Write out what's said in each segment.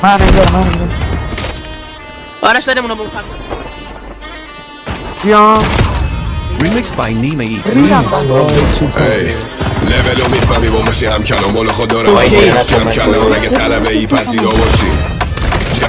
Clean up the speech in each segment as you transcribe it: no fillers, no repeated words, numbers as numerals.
من اینجا آرش بریم اونو بکنم. بیام Remixed by Nima Eats. ای لولو میفهمی با ماشی هم کلام بالا خود دارم جمع کلام اگه طلبه ای پذیرا باشی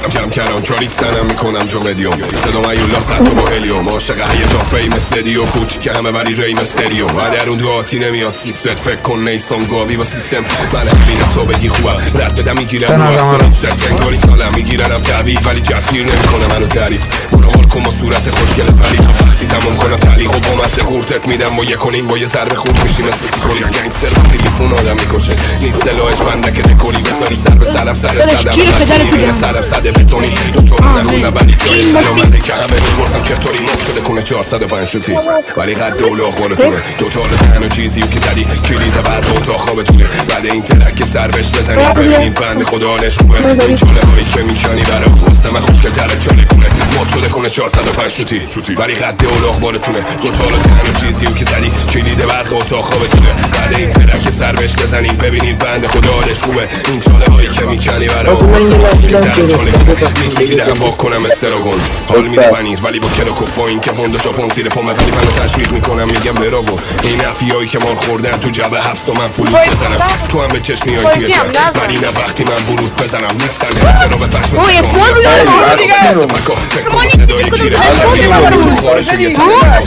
جمع کلام چاریک سنم میکنم جو مدیوم صدا میولا سطح با هلیوم عاشق هیجان فیم استدیو کوچ که همه ولی ریم استریو و در اون دعاتی نمیاد سیستت فکر کن نیسان گاوی با سیستم من همینم تو بگی خوبم رد بدم میگیرم رو اصلا ست انگاری سالم میگیرم تعویف ولی جفگیر نمیکنه منو تعریف برو حال کن با صورت خوشگلت ولی تا وقتی تمام کنم تعلیق و با مسه قورتت میدم با یکنین با یه ضربه خورد میشی مثل سیکولی گنگستر تلفن آدم میکشه نیست سلاحش فندک دکوری بذاری سر به سرم سر صدم میبینه سرم صده بتونی دکتر نخونه ولی جای سلامته که همه میپرسم چطوری مخ شده کنه 405 شوتی ولی قد و لاغارتونه دوتال تنها چیزی که زدی کلید بعد اتاق خوابتونه بعد این ترک که سر بهش بزنی ببینین بند خدا حالش خوبه این چاله هایی که میکنی برای واسه من خوشگل تره چاله کنه مخ شده کنه 405 شوتی ولی قد و لاغارتونه دوتال تنها چیزی که زدی کلید بعد اتاق خوابتونه بعد این ترک که سر بهش بزنین ببینین بند خدا حالش خوبه این چاله هایی که میکنی برای واسه من خوشگل تره چاله کنه میگیرم با کنم استراگون حال میده پنیر ولی با کلوکوف با این که پوند ژاپن زیر پام ولی منو تشویق میکنم میگم براو این افیایی که مال خوردن تو جبه حبس و من فلوت بزنم تو هم به چشم میای توی جب ولی نه وقتی من ورود بزنم نیستن احترا به پشم سکام صدای گیره تو خارج یه تنه